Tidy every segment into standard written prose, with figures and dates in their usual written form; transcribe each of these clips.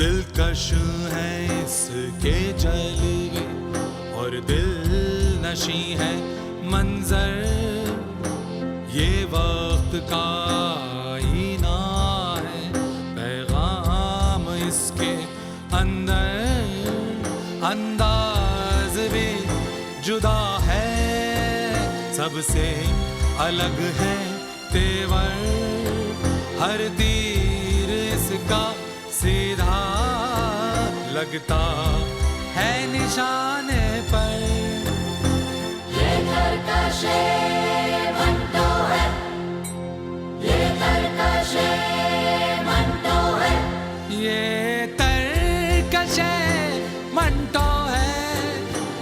दिलकश है इसके जलवे और दिल नशी है मंजर, ये वक्त का आईना है, पैगाम इसके अंदर, अंदाज भी जुदा है, सबसे अलग है तेवर, हर तीर इसका सीधा लगता है निशाने पर। ये तरकशे मंटो है, ये तरकशे मंटो है, ये तरकशे मंटो है,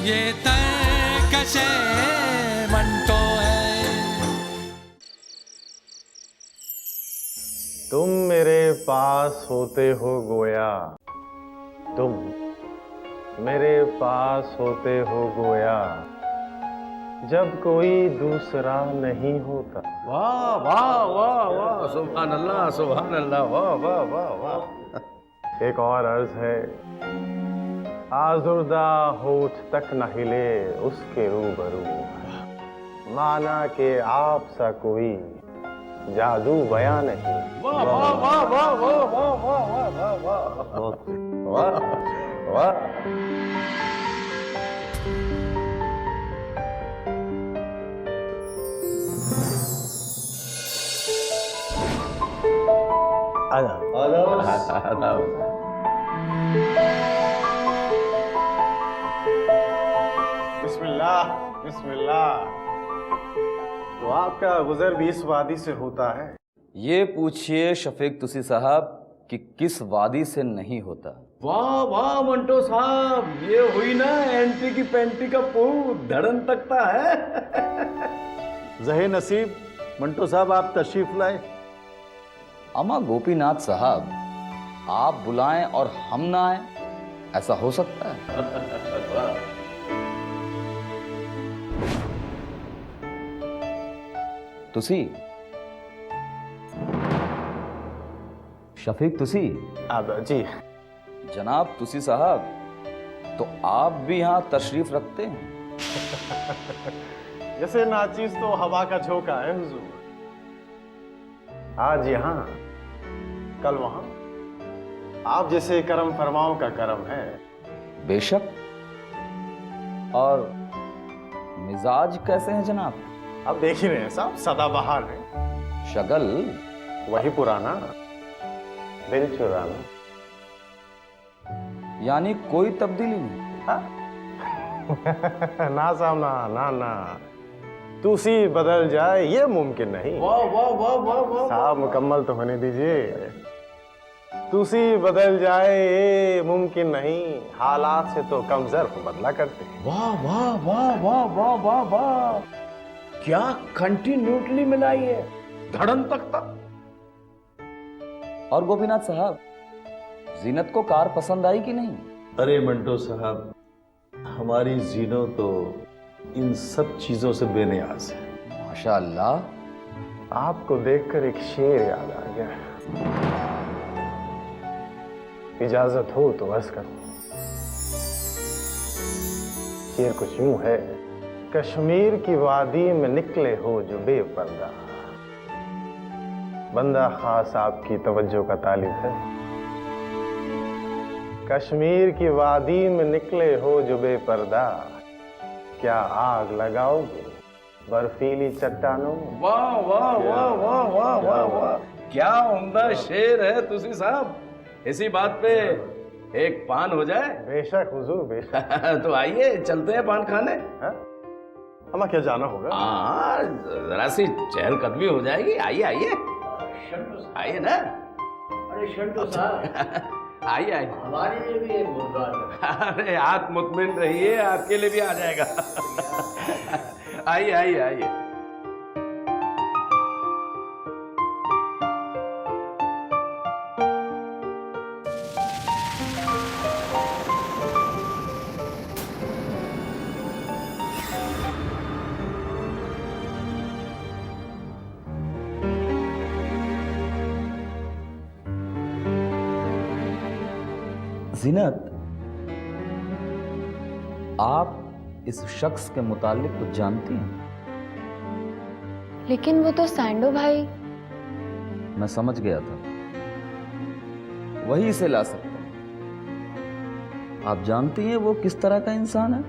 ये तरकशे मंटो है। तुम मेरे पास होते हो गोया, तुम मेरे पास होते हो गोया, जब कोई दूसरा नहीं होता। वाह वाह वाह वाह, सुभान अल्लाह, वाह वाह वाह वाह। एक और अर्ज है, आजुर्दा होठ तक न हिले उसके रूबरू, माना के आप सा कोई जादू बयां नहीं। वाह वाह वाह वाह वाह वाह वाह वाह वाह वाह वाह वाह। आदाब। बिस्मिल्लाह बिस्मिल्लाह। तो आपका गुजर भी इस वादी से होता है? ये पूछिए शफीक तुसी साहब कि किस वादी से नहीं होता। वाह वाह मंटो साहब, ये हुई ना एंटी की पेंटी का पूत, धड़न तकता है। जहे नसीब मंटो साहब आप तशरीफ लाए। अमा गोपीनाथ साहब, आप बुलाएं और हम ना आए, ऐसा हो सकता है? तुसी शफीक तुसी, अब जी जनाब तुसी साहब, तो आप भी यहां तशरीफ रखते हैं? जैसे नाचीज तो हवा का झोंका है हुजूर। आज यहाँ कल वहां, आप जैसे करम फरमाओं का करम है। बेशक। और मिजाज कैसे हैं जनाब? अब देख ही रहे हैं साहब, सदाबहार है। शगल वही पुराना दिल चुराना। यानी कोई तब्दीली नहीं? ना साहब ना ना ना, तुसी बदल जाए ये मुमकिन नहीं। वाह वाह वाह वाह वाह। साहब मुकम्मल तो होने दीजिए। तुसी बदल जाए ये मुमकिन नहीं, हालात से तो कम ज़र्फ बदला करते हैं। वाह वाह वाह वाह वाह वाह वाह, क्या कंटिन्यूटली मिलाई है, धड़न तकता। और गोपीनाथ साहब, जीनत को कार पसंद आई कि नहीं? अरे मंटो साहब, हमारी जीनो तो इन सब चीजों से बेनियाज है। माशाअल्लाह। आपको देखकर एक शेर याद आ गया, इजाजत हो तो अर्ज करो। शेर कुछ यूं है, कश्मीर की वादी में निकले हो जो बेपर्दा, बंदा खास आपकी तवज्जो का तालिब है। कश्मीर की वादी में निकले हो जो बेपर्दा, क्या आग लगाओगे बर्फीली चट्टानों में? वाह वाह वाह वाह वाह वाह वाह, क्या उम्दा शेर है तुसी साहब। इसी बात पे एक पान हो जाए? बेशक हुजूर बेशक। तो आइए चलते हैं पान खाने। हमें क्या जाना होगा? हाँ, जरा सी चहलकदमी हो जाएगी। आइए आइए आइए ना। अरे शंटो साहब, आइए आइए। हमारे लिए भी एक मुर्गा। अरे आप मुतमिन रहिए, आपके लिए भी आ जाएगा। आइए आइए आइए। जीनत, आप इस शख्स के मुतालिक कुछ जानती हैं? लेकिन वो तो सैंडो भाई। मैं समझ गया था, वही इसे ला सकता हूं। आप जानती हैं वो किस तरह का इंसान है?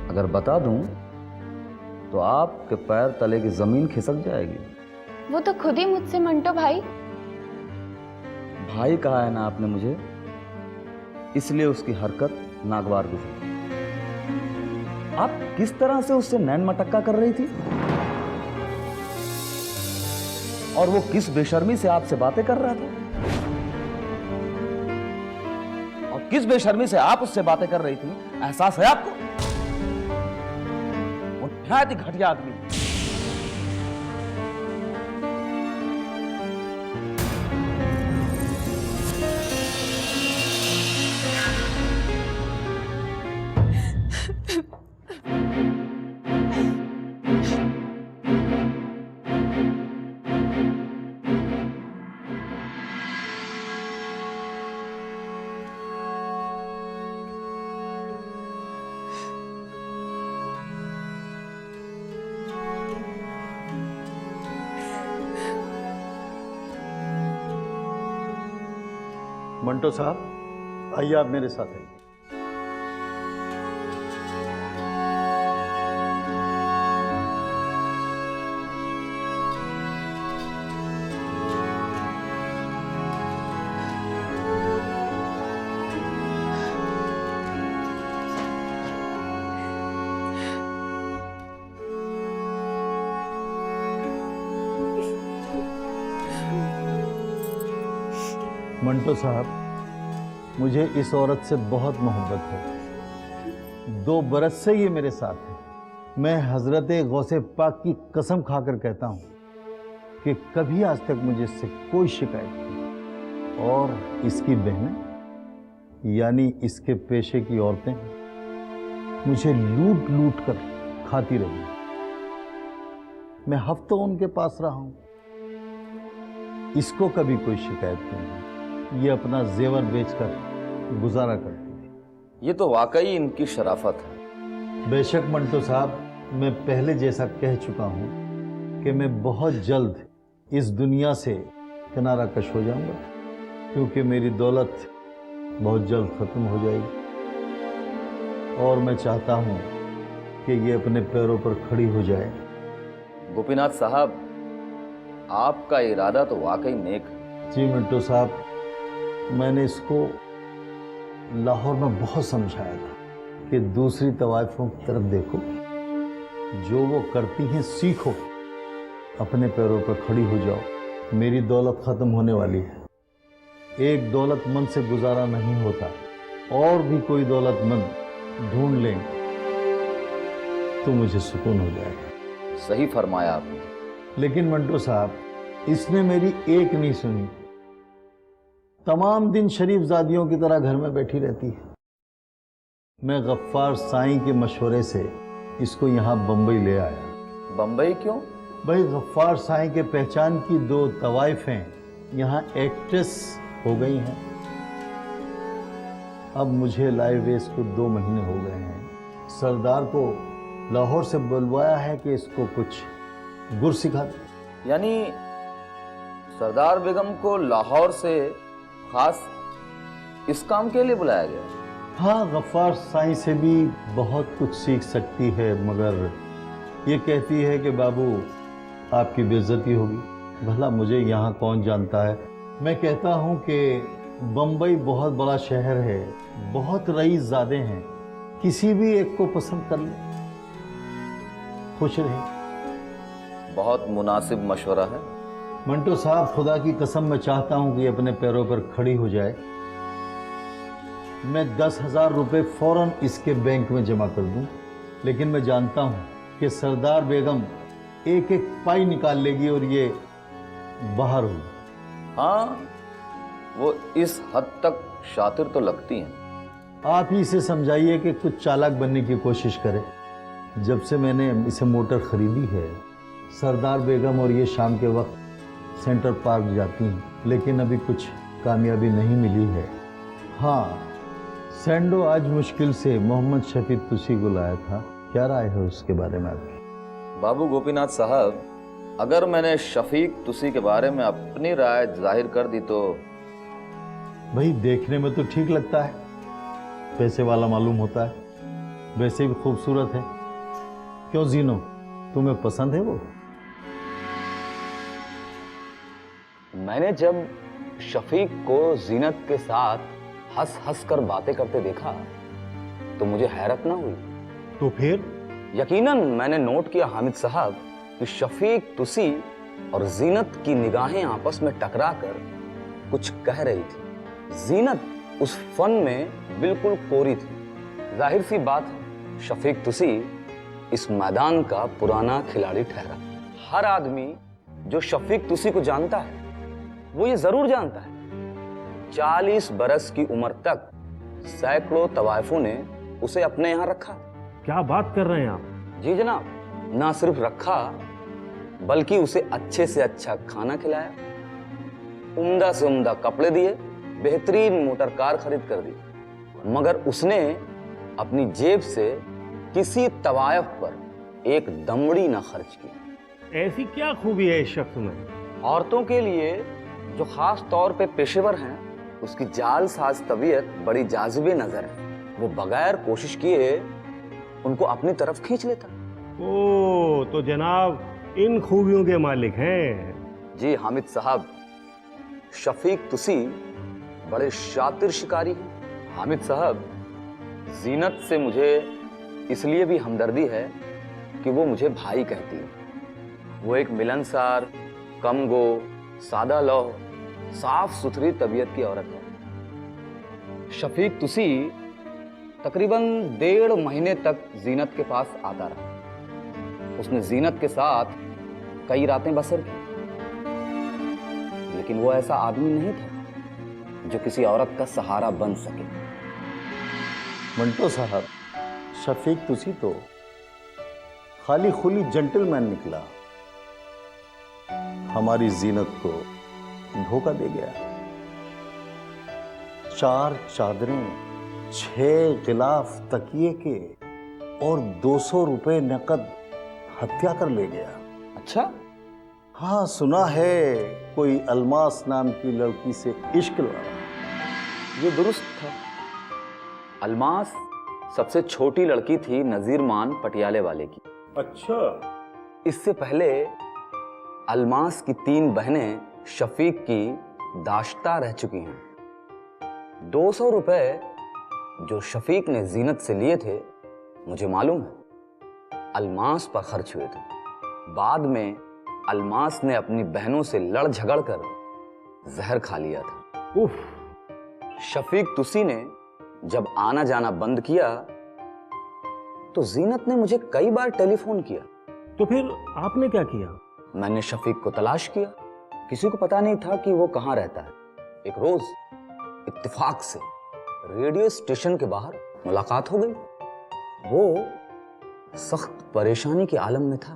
अगर बता दूं तो आपके पैर तले की जमीन खिसक जाएगी। वो तो खुद ही मुझसे मंटो भाई। भाई कहा है ना आपने मुझे, इसलिए उसकी हरकत नागवार गुजरी। आप किस तरह से उससे नैन मटक्का कर रही थी, और वो किस बेशर्मी से आपसे बातें कर रहा था, और किस बेशर्मी से आप उससे बातें कर रही थी, एहसास है आपको? वो निहायत ही घटिया आदमी। मंटो साहब, आइए आप मेरे साथ आइए। मंटो साहब, मुझे इस औरत से बहुत मोहब्बत है। 2 बरस से ये मेरे साथ है। मैं हजरत गौसे पाक की कसम खाकर कहता हूँ कि कभी आज तक मुझे इससे कोई शिकायत नहीं। और इसकी बहनें यानी इसके पेशे की औरतें मुझे लूट लूट कर खाती रही। मैं हफ्तों उनके पास रहा हूँ, इसको कभी कोई शिकायत नहीं। ये अपना जेवर बेचकर गुजारा करती है। ये तो वाकई इनकी शराफत है। बेशक मंटो साहब, मैं पहले जैसा कह चुका हूँ कि मैं बहुत जल्द इस दुनिया से किनारा कश हो जाऊंगा, क्योंकि मेरी दौलत बहुत जल्द ख़त्म हो जाएगी और मैं चाहता हूँ कि ये अपने पैरों पर खड़ी हो जाए। गोपीनाथ साहब, आपका इरादा तो वाकई नेक है। जी मंटो साहब, मैंने इसको लाहौर में बहुत समझाया था कि दूसरी तवाइफों की तरफ देखो, जो वो करती हैं सीखो, अपने पैरों पर खड़ी हो जाओ। मेरी दौलत ख़त्म होने वाली है। एक दौलतमंद से गुजारा नहीं होता, और भी कोई दौलतमंद ढूंढ लें तो मुझे सुकून हो जाएगा। सही फरमाया आपने। लेकिन मंटो साहब, इसने मेरी एक नहीं सुनी। तमाम दिन शरीफ जादियों की तरह घर में बैठी रहती है। मैं गफ्फार साईं के मशवरे से इसको यहाँ बम्बई ले आया। बम्बई क्यों? भाई, गफ्फार साईं के पहचान की 2 तवाइफें यहाँ एक्ट्रेस हो गई हैं। अब मुझे लाए हुए इसको 2 महीने हो गए हैं। सरदार को लाहौर से बुलवाया है कि इसको कुछ गुर सिखा दे। यानी सरदार बेगम को लाहौर से खास इस काम के लिए बुलाया गया? हाँ, गफ्फार साईं से भी बहुत कुछ सीख सकती है, मगर ये कहती है कि बाबू आपकी बेइज्जती होगी। भला मुझे यहाँ कौन जानता है। मैं कहता हूँ कि बम्बई बहुत बड़ा शहर है, बहुत रईस ज़ादे हैं, किसी भी एक को पसंद कर ले, खुश रहे। बहुत मुनासिब मशवरा है। मंटो साहब, खुदा की कसम मैं चाहता हूं कि अपने पैरों पर खड़ी हो जाए। मैं 10,000 रुपये फौरन इसके बैंक में जमा कर दूं, लेकिन मैं जानता हूं कि सरदार बेगम एक एक पाई निकाल लेगी और ये बाहर होगी। हाँ, वो इस हद तक शातिर तो लगती हैं। आप ही इसे समझाइए कि कुछ चालाक बनने की कोशिश करे। जब से मैंने इसे मोटर खरीदी है, सरदार बेगम और ये शाम के वक्त सेंटर पार्क जाती हैं, लेकिन अभी कुछ कामयाबी नहीं मिली है। हाँ, सैंडो आज मुश्किल से मोहम्मद शफीक तुसी को लाया था। क्या राय है उसके बारे में आपकी? बाबू गोपीनाथ साहब, अगर मैंने शफीक तुसी के बारे में अपनी राय जाहिर कर दी तो भाई देखने में तो ठीक लगता है, पैसे वाला मालूम होता है, वैसे भी खूबसूरत है। क्यों जीनो, तुम्हें पसंद है वो? मैंने जब शफीक को जीनत के साथ हंस हंस कर बातें करते देखा तो मुझे हैरत ना हुई। तो फिर? यकीनन मैंने नोट किया हामिद साहब कि शफीक तुसी और जीनत की निगाहें आपस में टकरा कर कुछ कह रही थी। जीनत उस फन में बिल्कुल कोरी थी। जाहिर सी बात है, शफीक तुसी इस मैदान का पुराना खिलाड़ी ठहरा। हर आदमी जो शफीक तुसी को जानता है वो ये जरूर जानता है 40 बरस की उम्र तक सैकड़ों तवायफों ने उसे अपने यहां रखा। क्या बात कर रहे हैं आप? जी जनाब, ना सिर्फ रखा बल्कि उसे अच्छे से अच्छा खाना खिलाया, उम्दा से उम्दा कपड़े दिए, बेहतरीन मोटर कार खरीद कर दी, मगर उसने अपनी जेब से किसी तवायफ पर एक दमड़ी ना खर्च की। ऐसी क्या खूबी है इस शख्स में? औरतों के लिए जो खास तौर पे पेशेवर हैं, उसकी जालसाज तबीयत बड़ी जाज़िबे नजर है। वो बगैर कोशिश किए उनको अपनी तरफ खींच लेता। ओ, तो जनाब इन खूबियों के मालिक हैं। जी हामिद साहब, शफीक तुसी बड़े शातिर शिकारी हैं। हामिद साहब, जीनत से मुझे इसलिए भी हमदर्दी है कि वो मुझे भाई कहती है। वो एक मिलनसार, कमगो, सादा लौह, साफ सुथरी तबीयत की औरत है। शफीक तुसी तकरीबन 1.5 महीने तक जीनत के पास आता रहा। उसने जीनत के साथ कई रातें बसर की, लेकिन वो ऐसा आदमी नहीं था जो किसी औरत का सहारा बन सके। मंटो साहब, शफीक तुसी तो खाली खुली जेंटलमैन निकला, हमारी जीनत को धोखा दे गया। 4 चादरें, 6 गिलाफ तकिए के और 200 रुपए नकद हत्या कर ले गया। अच्छा? हाँ, सुना है कोई अलमास नाम की लड़की से इश्क लड़ा। ये दुरुस्त था। अलमास सबसे छोटी लड़की थी नजीरमान पटियाले वाले की। अच्छा। इससे पहले अलमास की 3 बहनें शफीक की दाश्ता रह चुकी हैं। 200 रुपए जो शफीक ने जीनत से लिए थे, मुझे मालूम है अलमास पर खर्च हुए थे। बाद में अलमास ने अपनी बहनों से लड़ झगड़ कर जहर खा लिया था। उफ। शफीक तुसी ने जब आना जाना बंद किया तो जीनत ने मुझे कई बार टेलीफोन किया। तो फिर आपने क्या किया? मैंने शफीक को तलाश किया। किसी को पता नहीं था कि वो कहां रहता है। एक रोज इत्तेफाक से रेडियो स्टेशन के बाहर मुलाकात हो गई। वो सख्त परेशानी के आलम में था।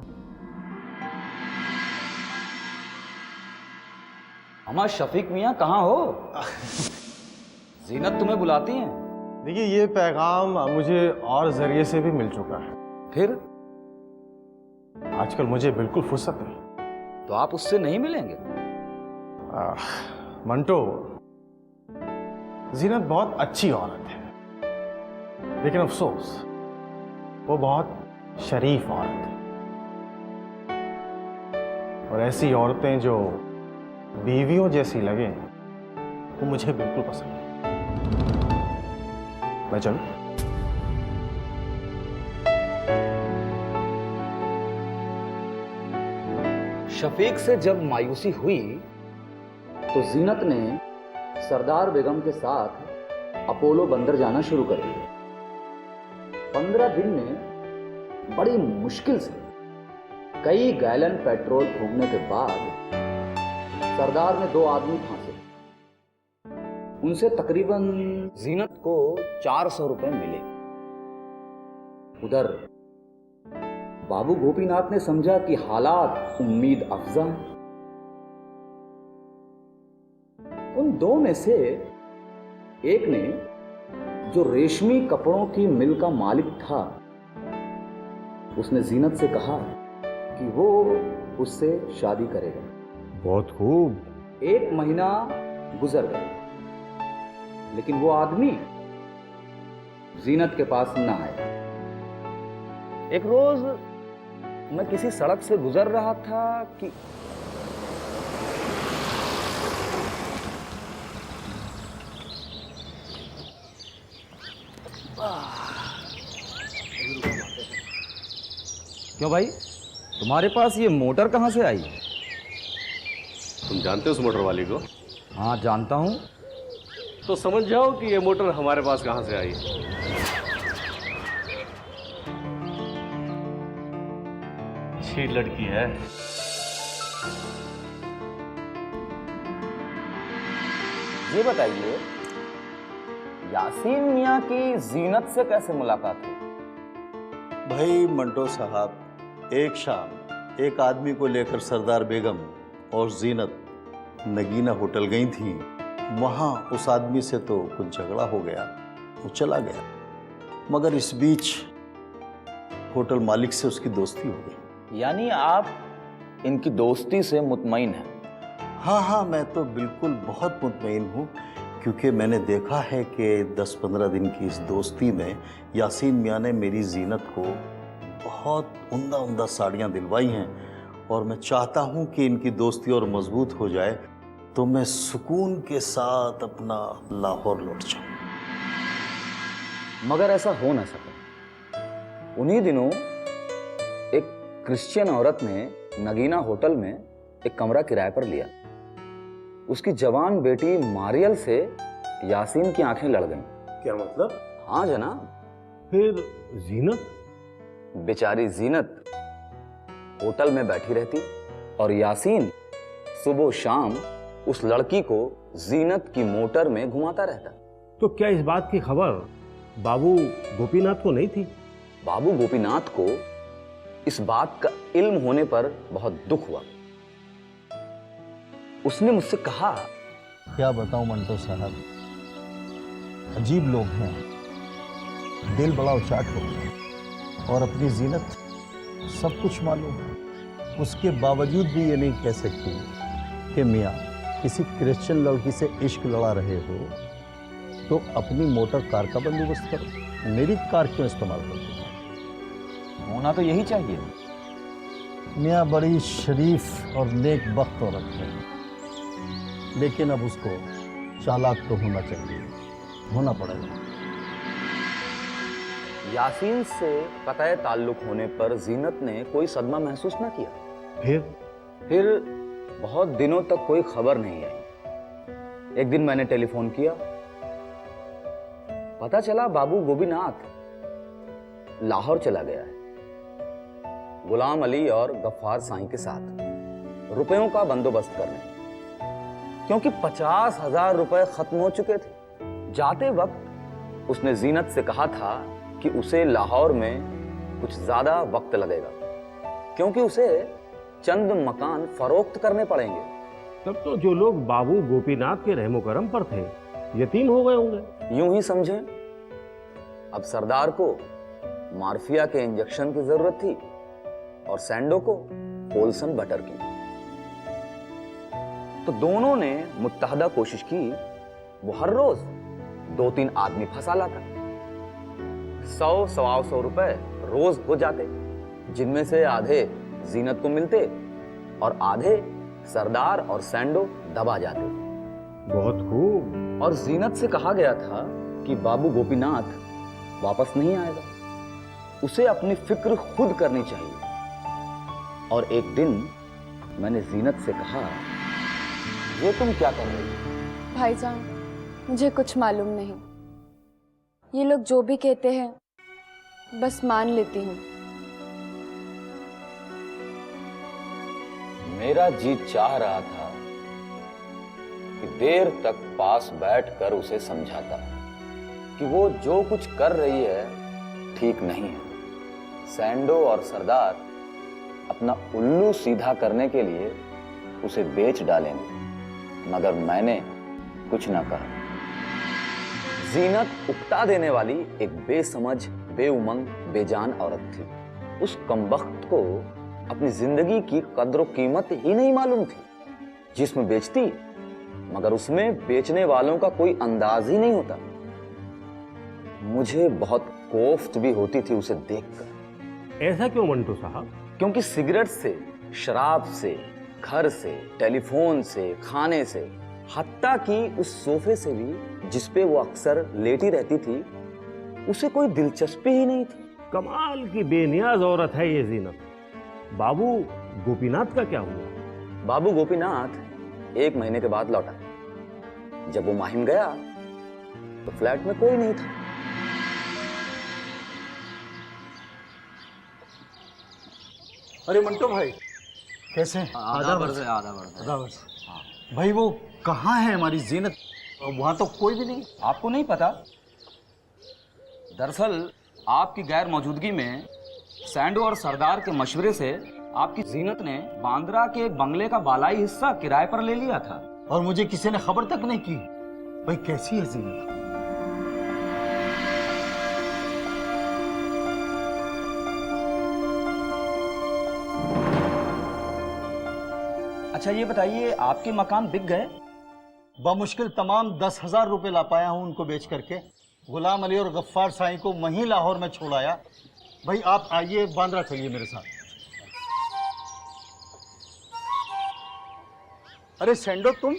अम्मा, शफीक मियां कहां हो? जीनत तुम्हें बुलाती हैं। देखिए, ये पैगाम मुझे और जरिए से भी मिल चुका है। फिर आजकल मुझे बिल्कुल फुर्सत नहीं। तो आप उससे नहीं मिलेंगे? मंटो, जीनत बहुत अच्छी औरत है, लेकिन अफसोस वो बहुत शरीफ औरत है। और ऐसी औरतें जो बीवियों जैसी लगे वो मुझे बिल्कुल पसंद नहीं। मैं चलूं? शफीक से जब मायूसी हुई तो जीनत ने सरदार बेगम के साथ अपोलो बंदर जाना शुरू कर दिया। 15 दिन में बड़ी मुश्किल से कई गैलन पेट्रोल फूंकने के बाद सरदार ने 2 आदमी फांसे। उनसे तकरीबन जीनत को 400 रुपए मिले। उधर बाबू गोपीनाथ ने समझा कि हालात उम्मीद अफजा हैं, उन दो में से एक ने, जो रेशमी कपड़ों की मिल का मालिक था, उसने जीनत से कहा कि वो उससे शादी करेगा। बहुत खूब। 1 महीना गुजर गया, लेकिन वो आदमी जीनत के पास न आया। एक रोज मैं किसी सड़क से गुजर रहा था कि क्यों भाई, तुम्हारे पास ये मोटर कहां से आई? तुम जानते हो उस मोटर वाली को? हाँ जानता हूं। तो समझ जाओ कि ये मोटर हमारे पास कहां से आई। अच्छी लड़की है। ये बताइए, यासीन मियां की जीनत से कैसे मुलाकात हुई? भाई मंटो साहब, एक शाम एक आदमी को लेकर सरदार बेगम और जीनत नगीना होटल गई थी। वहाँ उस आदमी से तो कुछ झगड़ा हो गया, वो चला गया, मगर इस बीच होटल मालिक से उसकी दोस्ती हो गई। यानी आप इनकी दोस्ती से मुतमईन हैं? हाँ हाँ, मैं तो बिल्कुल बहुत मुतमईन हूँ, क्योंकि मैंने देखा है कि 10-15 दिन की इस दोस्ती में यासीन मियाँ ने मेरी जीनत को बहुत उम्दा उम्दा साड़ियाँ दिलवाई हैं, और मैं चाहता हूँ कि इनकी दोस्ती और मजबूत हो जाए तो मैं सुकून के साथ अपना लाहौर लौट जाऊँ। मगर ऐसा हो ना सका। उन्हीं दिनों एक क्रिश्चियन औरत ने नगीना होटल में एक कमरा किराए पर लिया। उसकी जवान बेटी मारियल से यासीन की आंखें लड़ गईं। क्या मतलब? हाँ जनाब। फिर जीनत? बेचारी जीनत होटल में बैठी रहती और यासीन सुबह शाम उस लड़की को जीनत की मोटर में घुमाता रहता। तो क्या इस बात की खबर बाबू गोपीनाथ को नहीं थी? बाबू गोपीनाथ को इस बात का इल्म होने पर बहुत दुख हुआ। उसने मुझसे कहा, क्या बताऊं मंटो साहब, अजीब लोग हैं, दिल बड़ा उचाट हो गया, और अपनी जीनत सब कुछ मालूम है, उसके बावजूद भी ये नहीं कह सकती कि मियाँ किसी क्रिश्चियन लड़की से इश्क लड़ा रहे हो तो अपनी मोटर कार का बंदोबस्त करो, मेरी कार क्यों इस्तेमाल करो? होना तो यही चाहिए। मियाँ बड़ी शरीफ और नेक बख्त औरत है, लेकिन अब उसको चालाक तो होना चाहिए, होना पड़ेगा। यासीन से कतई ताल्लुक होने पर जीनत ने कोई सदमा महसूस ना किया। फिर बहुत दिनों तक कोई खबर नहीं आई। एक दिन मैंने टेलीफोन किया, पता चला बाबू गोपीनाथ लाहौर चला गया है, गुलाम अली और गफ्फार साईं के साथ रुपयों का बंदोबस्त करने, क्योंकि 50,000 रुपए खत्म हो चुके थे। जाते वक्त उसने जीनत से कहा था कि उसे लाहौर में कुछ ज्यादा वक्त लगेगा, क्योंकि उसे चंद मकान फरोख्त करने पड़ेंगे। तब तो जो लोग बाबू गोपीनाथ के रहमो करम पर थे यतीम हो गए होंगे। यूं ही समझें, अब सरदार को मार्फिया के इंजेक्शन की जरूरत थी और सैंडो को होलसम बटर की। तो दोनों ने मुत्तहदा कोशिश की। वो हर रोज 2-3 आदमी फंसा लाता। 100-125 रुपए रोज हो जाते, जिनमें से आधे जीनत को मिलते और आधे सरदार और सैंडो दबा जाते। बहुत खूब। और जीनत से कहा गया था कि बाबू गोपीनाथ वापस नहीं आएगा, उसे अपनी फिक्र खुद करनी चाहिए। और एक दिन मैंने जीनत से कहा, ये तुम क्या कर रही हो? भाईजान, मुझे कुछ मालूम नहीं, ये लोग जो भी कहते हैं बस मान लेती हूँ। मेरा जी चाह रहा था कि देर तक पास बैठकर उसे समझाता कि वो जो कुछ कर रही है ठीक नहीं है। सैंडो और सरदार अपना उल्लू सीधा करने के लिए उसे बेच डालेंगे, मगर मैंने कुछ ना कहा। जीनत उकता देने वाली एक बेसमझ, बेउमंग, बेजान औरत थी। उस कमबख्त को अपनी जिंदगी की कद्र कीमत ही नहीं मालूम थी। जिस्म बेचती, मगर उसमें बेचने वालों का कोई अंदाज ही नहीं होता। मुझे बहुत कोफ्त भी होती थी उसे देखकर। ऐसा क्यों मंटो साहब? क्योंकि सिगरेट से, शराब से, घर से, टेलीफोन से, खाने से, हत्ता कि उस सोफे से भी जिसपे वो अक्सर लेटी रहती थी, उसे कोई दिलचस्पी ही नहीं थी। कमाल की बेनियाज औरत है ये जीनत। बाबू गोपीनाथ का क्या हुआ? बाबू गोपीनाथ 1 महीने के बाद लौटा। जब वो माहिम गया तो फ्लैट में कोई नहीं था। अरे मंटो भाई, कैसे हैं? आधा वर्ष। आधा वर्ष। भाई वो कहाँ है हमारी जीनत? वहां तो कोई भी नहीं। आपको नहीं पता? दरअसल आपकी गैर मौजूदगी में सैंडो और सरदार के मशवरे से आपकी जीनत ने बांद्रा के एक बंगले का बालाई हिस्सा किराए पर ले लिया था। और मुझे किसी ने खबर तक नहीं की। भाई कैसी है जीनत? अच्छा ये बताइए, आपके मकान बिक गए? बामुश्किल तमाम 10,000 रुपए ला पाया हूं उनको बेच करके। गुलाम अली और गफ्फार साईं को वहीं लाहौर में छोड़ाया। भाई आप आइए, बांद्रा चलिए मेरे साथ। अरे सेंडो तुम?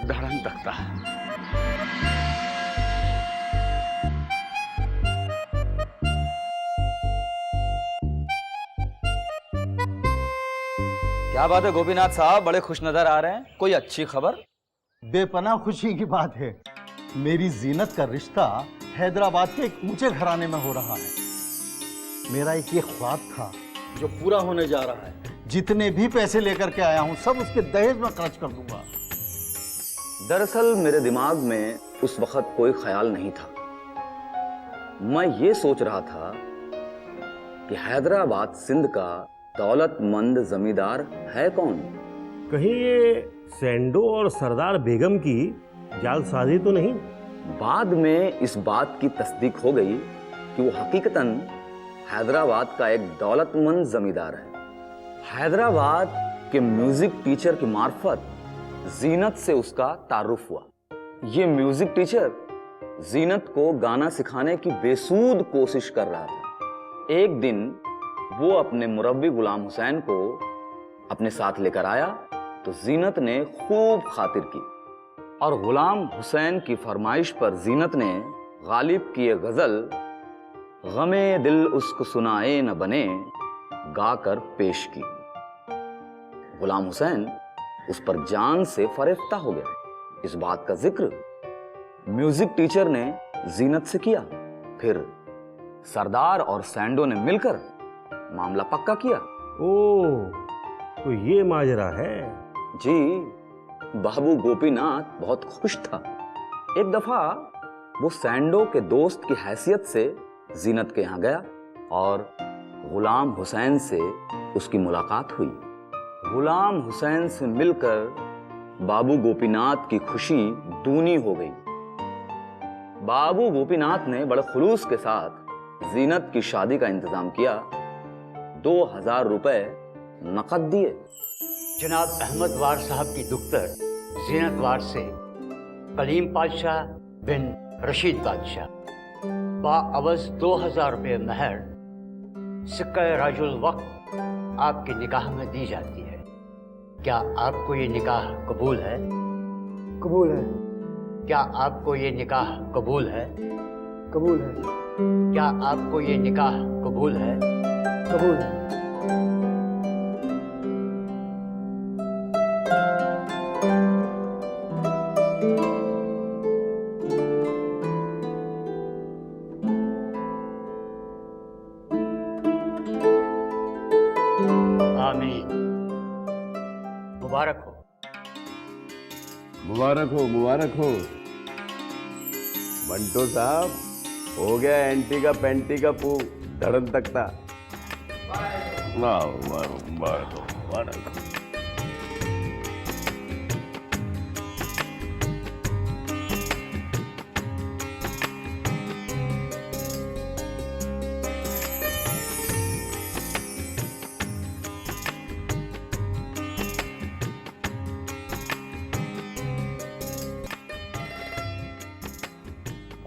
धड़न तकता। क्या बात है गोपीनाथ साहब, बड़े खुश नजर आ रहे हैं। कोई अच्छी खबर? बेपनाह खुशी की बात है। मेरी जीनत का रिश्ता हैदराबाद के एक ऊंचे घराने में हो रहा है। मेरा एक ये ख्वाब था जो पूरा होने जा रहा है। जितने भी पैसे लेकर के आया हूं सब उसके दहेज में खर्च कर दूंगा। दरअसल मेरे दिमाग में उस वक्त कोई ख्याल नहीं था। मैं ये सोच रहा था कि हैदराबाद सिंध का दौलतमंद जमींदार है कौन? कहीं ये सैंडो और सरदार बेगम की जालसाजी तो नहीं? बाद में इस बात की तस्दीक हो गई कि वो हकीकतन हैदराबाद का एक दौलतमंद जमींदार है। हैदराबाद के म्यूजिक टीचर की मार्फत जीनत से उसका तारुफ हुआ। ये म्यूजिक टीचर जीनत को गाना सिखाने की बेसूद कोशिश कर रहा था। एक दिन वो अपने मुरब्बी गुलाम हुसैन को अपने साथ लेकर आया तो जीनत ने खूब खातिर की और गुलाम हुसैन की फरमाइश पर जीनत ने गालिब की ये गजल गमे दिल उसको सुनाए न बने गाकर पेश की। गुलाम हुसैन उस पर जान से फरेफ्ता हो गया। इस बात का जिक्र म्यूजिक टीचर ने जीनत से किया। फिर सरदार और सैंडो ने मिलकर मामला पक्का किया। ओह, तो ये माजरा है। जी, बाबू गोपीनाथ बहुत खुश था। एक दफा वो सैंडो के दोस्त की हैसियत से जीनत के यहाँ गया और गुलाम हुसैन से उसकी मुलाकात हुई। गुलाम हुसैन से मिलकर बाबू गोपीनाथ की खुशी दूनी हो गई। बाबू गोपीनाथ ने बड़े खुलूस के साथ जीनत की शादी का इंतजाम किया। 2,000 रुपए नकद दिए। जनाब अहमद वार साहब की दुख्तर जीनत वार से कलीम पातशाह बिन रशीद बादशाह बाअवज़ 2,000 रुपये महर सिक्का राजुल वक्त आपके निकाह में दी जाती है। क्या आपको ये निकाह कबूल है? कबूल है। क्या आपको ये निकाह कबूल है? कबूल है। क्या आपको ये निकाह कबूल है? कबूल है। आमीन। मुबारक हो। मुबारक हो, मुबारक हो। मंटो साहब, हो गया एंटी का पेंटी का पू धड़न तकता।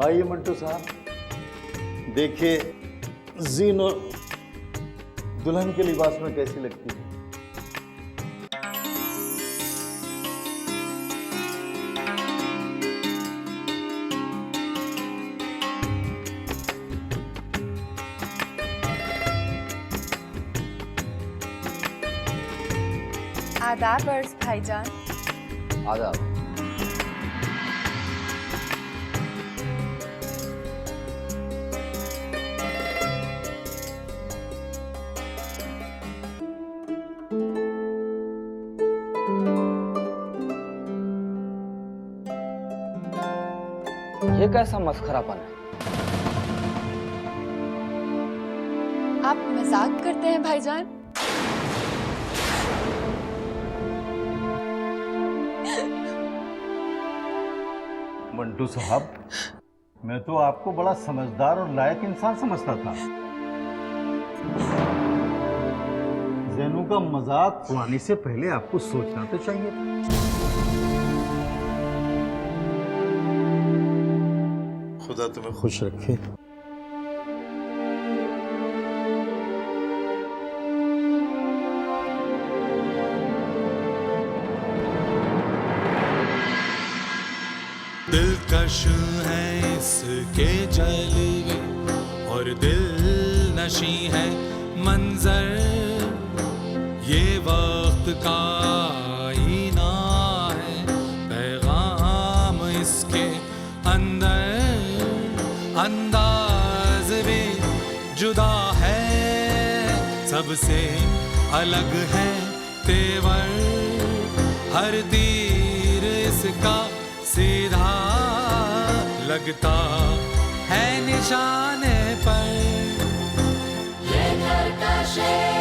आइए मंटू साहब, देखिए जीन और दुल्हन के लिबास में कैसी लगती है। आदाब अर्ज भाईजान। आदाब। ये कैसा मस्खरापन है? आप मजाक करते हैं भाईजान? मंटू साहब, मैं तो आपको बड़ा समझदार और लायक इंसान समझता था। जैनू का मजाक उड़ाने से पहले आपको सोचना तो चाहिए था। खुदा तुम्हें खुश रखे। दिलकश है इसके जलवे और दिल नशी है मंजर, ये वक्त का आईना है, पैगाम इसके अंदर, अंदाज भी जुदा है, सबसे अलग है तेवर, हर तीर इसका सीधा लगता है निशाने पर। ये घर का शेर